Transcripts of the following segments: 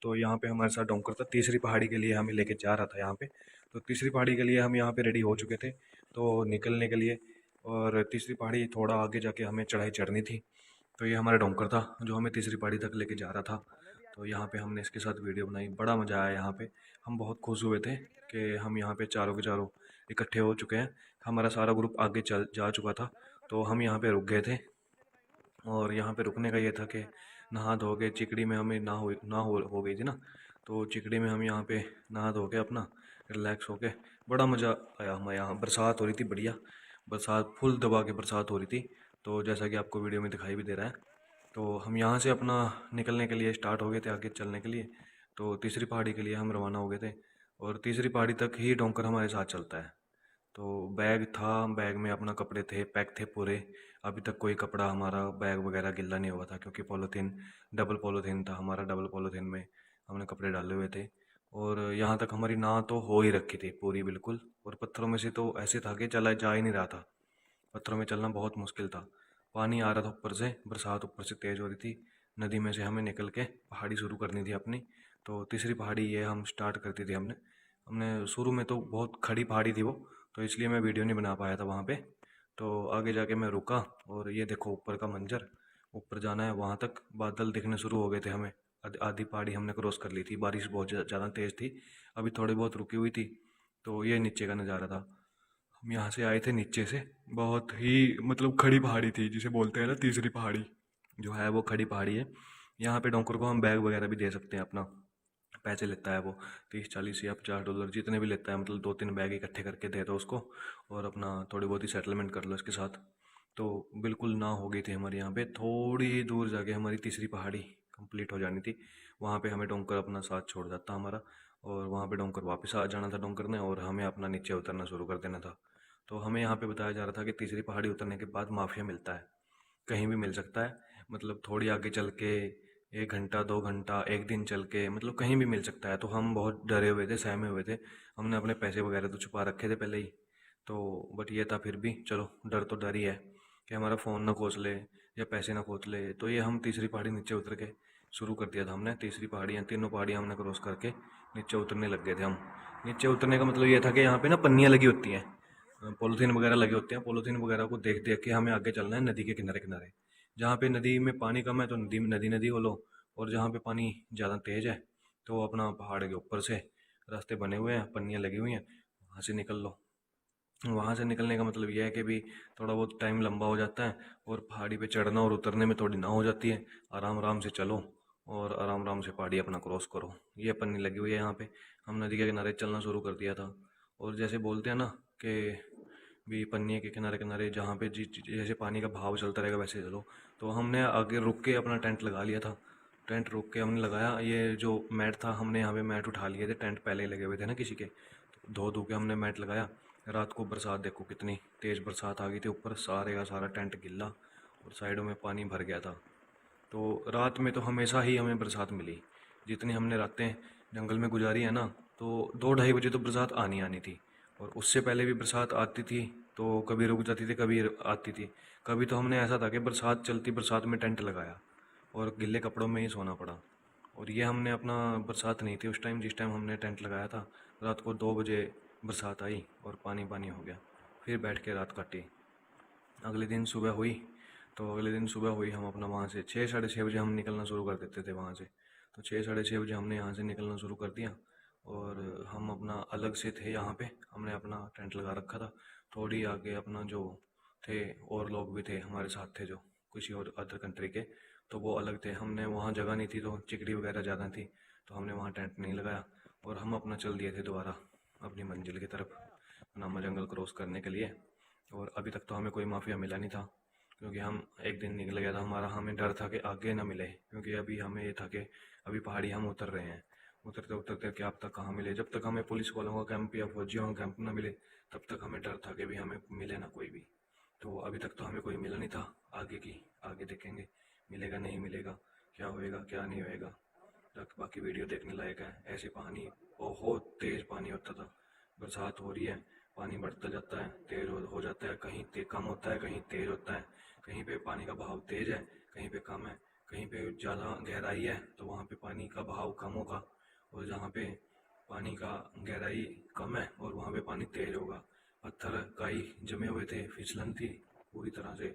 तो यहाँ पे हमारे साथ डोंकर था, तीसरी पहाड़ी के लिए हमें लेके जा रहा था यहाँ पे। तो तीसरी पहाड़ी के लिए हम यहाँ पे रेडी हो चुके थे तो निकलने के लिए, और तीसरी पहाड़ी थोड़ा आगे जाके हमें चढ़ाई चढ़नी थी। तो ये हमारा डोंकर था जो हमें तीसरी पहाड़ी तक लेके जा रहा था। तो यहाँ पे हमने इसके साथ वीडियो बनाई, बड़ा मज़ा आया यहाँ पे। हम बहुत खुश हुए थे कि हम यहाँ पे चारों के चारों इकट्ठे हो चुके हैं। हमारा सारा ग्रुप आगे चल जा चुका था, तो हम यहाँ पे रुक गए थे। और यहाँ पे रुकने का ये था कि नहा धो के चिकड़ी में हमें हो गई थी ना, तो चिकड़ी में हम यहाँ पे नहा धो के अपना रिलैक्स हो के बड़ा मज़ा आया। हमारे यहाँ बरसात हो रही थी, बढ़िया बरसात, फुल दबा के बरसात हो रही थी। तो जैसा कि आपको वीडियो में दिखाई भी दे रहा है, तो हम यहाँ से अपना निकलने के लिए स्टार्ट हो गए थे आगे चलने के लिए। तो तीसरी पहाड़ी के लिए हम रवाना हो गए थे, और तीसरी पहाड़ी तक ही डोंकर हमारे साथ चलता है। तो बैग था, बैग में अपना कपड़े थे, पैक थे पूरे। अभी तक कोई कपड़ा हमारा बैग वगैरह गिल्ला नहीं हुआ था, क्योंकि पॉलीथीन, डबल पॉलीथीन था हमारा, डबल पॉलीथीन में हमने कपड़े डाले हुए थे। और यहाँ तक हमारी नाव तो हो ही रखी थी पूरी बिल्कुल, और पत्थरों में से तो ऐसे था कि चला जा ही नहीं रहा था, पत्थरों में चलना बहुत मुश्किल था। पानी आ रहा था ऊपर से, बरसात ऊपर से तेज़ हो रही थी। नदी में से हमें निकल के पहाड़ी शुरू करनी थी अपनी। तो तीसरी पहाड़ी ये हम स्टार्ट करती थी हमने हमने शुरू में तो बहुत खड़ी पहाड़ी थी वो, तो इसलिए मैं वीडियो नहीं बना पाया था वहाँ पे। तो आगे जाके मैं रुका, और ये देखो ऊपर का मंजर, ऊपर जाना है वहाँ तक। बादल दिखने शुरू हो गए थे हमें, आधी पहाड़ी हमने क्रॉस कर ली थी, बारिश बहुत ज़्यादा तेज़ थी, अभी थोड़ी बहुत रुकी हुई थी। तो ये नीचे का नज़ारा था। हम यहाँ से आए थे नीचे से, बहुत ही मतलब खड़ी पहाड़ी थी, जिसे बोलते हैं ना तीसरी पहाड़ी जो है वो खड़ी पहाड़ी है। यहाँ पे डोंकर को हम बैग वगैरह भी दे सकते हैं अपना, पैसे लेता है वो 30 40 या $50 जितने भी लेता है, मतलब 2 3 बैग इकट्ठे करके दे दो उसको, और अपना थोड़ी बहुत ही सेटलमेंट कर लो इसके साथ। तो बिल्कुल ना हो गई थी हमारी यहाँ पे, थोड़ी ही दूर जाके हमारी तीसरी पहाड़ी कंप्लीट हो जानी थी। वहाँ पे हमें डोंकर अपना साथ छोड़ जाता हमारा, और वहाँ पे डोंकर वापस आ जाना था डोंकर ने, और हमें अपना नीचे उतरना शुरू कर देना था। तो हमें यहाँ पे बताया जा रहा था कि तीसरी पहाड़ी उतरने के बाद माफिया मिलता है, कहीं भी मिल सकता है, मतलब थोड़ी आगे चल के 1 घंटा 2 घंटा, एक दिन चल के, मतलब कहीं भी मिल सकता है। तो हम बहुत डरे हुए थे, सहमे हुए थे, हमने अपने पैसे वगैरह तो छुपा रखे थे पहले ही। तो बट ये था फिर भी चलो, डर तो डर ही है कि हमारा फ़ोन ना खोस ले या पैसे ना खोस ले। तो ये हम तीसरी पहाड़ी नीचे उतर के शुरू कर दिया था हमने, तीसरी पहाड़ियाँ, तीनों पहाड़ियाँ हमने क्रॉस करके नीचे उतरने लग गए थे हम। नीचे उतरने का मतलब ये था कि यहाँ पे ना पन्नियाँ लगी होती हैं, पॉलीथीन वगैरह लगे होते हैं, पॉलीथीन वगैरह को देख देख के हमें आगे चलना है नदी के किनारे किनारे। जहाँ पे नदी में पानी कम है तो नदी नदी नदी बोलो, और जहाँ पे पानी ज़्यादा तेज़ है तो अपना पहाड़ के ऊपर से रास्ते बने हुए हैं, पन्नियाँ लगी हुई हैं, वहाँ से निकल लो। वहाँ से निकलने का मतलब यह है कि भी थोड़ा बहुत टाइम लंबा हो जाता है, और पहाड़ी पे चढ़ना और उतरने में थोड़ी ना हो जाती है। आराम आराम से चलो और आराम आराम से पहाड़ी अपना क्रॉस करो। ये पन्नी लगी हुई है यहाँ पे, हम नदी के किनारे चलना शुरू कर दिया था। और जैसे बोलते हैं ना कि भी पन्नी के किनारे किनारे जहाँ पे जैसे पानी का भाव चलता रहेगा वैसे चलो। तो हमने आगे रुक के अपना टेंट लगा लिया था, टेंट रुक के हमने लगाया। ये जो मैट था, हमने यहाँ पे मैट उठा लिए थे, टेंट पहले ही लगे हुए थे ना किसी के, तो धो धो के हमने मैट लगाया। रात को बरसात देखो कितनी तेज़ बरसात आ गई थी, ऊपर सारे का सारा टेंट गिल्ला और साइडों में पानी भर गया था। तो रात में तो हमेशा ही हमें बरसात मिली, जितनी हमने रातें जंगल में गुजारी है ना, तो 2 ढाई बजे तो बरसात आनी आनी थी। और उससे पहले भी बरसात आती थी, तो कभी रुक जाती थी, कभी आती थी। कभी तो हमने ऐसा था कि बरसात चलती, बरसात में टेंट लगाया और गिले कपड़ों में ही सोना पड़ा। और ये हमने अपना, बरसात नहीं थी उस टाइम जिस टाइम हमने टेंट लगाया था, रात को 2 बजे बरसात आई और पानी पानी हो गया। फिर बैठ के रात काटी। अगले दिन सुबह हुई, तो अगले दिन सुबह हुई, हम अपना वहाँ से 6 साढ़े 6 बजे हम निकलना शुरू कर देते थे वहाँ से। तो 6 साढ़े 6 बजे हमने यहाँ से निकलना शुरू कर दिया, और हम अपना अलग से थे यहाँ पे, हमने अपना टेंट लगा रखा था। थोड़ी आगे अपना जो थे और लोग भी थे हमारे साथ थे, जो किसी और अदर कंट्री के, तो वो अलग थे। हमने वहाँ जगह नहीं थी, तो चिकड़ी वगैरह ज़्यादा थी, तो हमने वहाँ टेंट नहीं लगाया, और हम अपना चल दिए थे दोबारा अपनी मंजिल की तरफ, पनामा जंगल क्रॉस करने के लिए। और अभी तक तो हमें कोई माफिया मिला नहीं था, क्योंकि हम एक दिन निकल गया था हमारा, हमें डर था कि आगे ना मिले, क्योंकि अभी हमें ये था कि अभी पहाड़ी हम उतर रहे हैं, उतरते उतरते क्या अब तक कहाँ मिले। जब तक हमें पुलिस वालों का कैंप या फौजियों का कैंप ना मिले, तब तक हमें डर था कि भी हमें मिले ना कोई भी। तो अभी तक तो हमें कोई मिला नहीं था। आगे देखेंगे, मिलेगा नहीं मिलेगा, क्या होएगा क्या नहीं होएगा। तक बाकी वीडियो देखने लायक है। ऐसे पानी, बहुत तेज पानी होता था, बरसात हो रही है, पानी बढ़ता जाता है, तेज हो जाता है, कहीं कम होता है, कहीं तेज होता है, कहीं पे पानी का बहाव तेज है, कहीं पे कम है, कहीं पे ज़्यादा गहराई है तो वहाँ पे पानी का बहाव कम होगा, और जहाँ पे पानी का गहराई कम है और वहाँ पे पानी तेज होगा। पत्थर काई जमे हुए थे, फिसलन थी पूरी तरह से,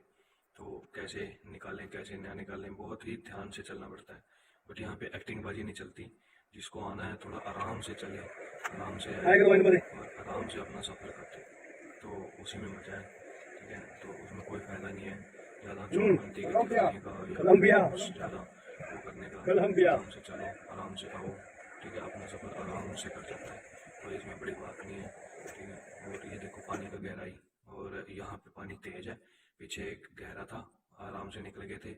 तो कैसे निकालें कैसे ना निकालें, बहुत ही ध्यान से चलना पड़ता है। बट यहाँ पे एक्टिंग बाजी नहीं चलती, जिसको आना है थोड़ा आराम से चले, आराम से आए और आराम से अपना सफ़र करते, तो उसी में मजा है। ठीक है, तो उसमें कोई फायदा नहीं है ज़्यादा चौड़पंती का दिखाने का या ज़्यादा वो करने का। आराम से चलो, आराम से आओ, ठीक है, अपना सफ़र आराम से कर सकता है, कोई इसमें बड़ी बात नहीं है। ठीक है, और ये देखो पानी का गहराई, और यहाँ पे पानी तेज है, पीछे एक गहरा था, आराम से निकल गए थे।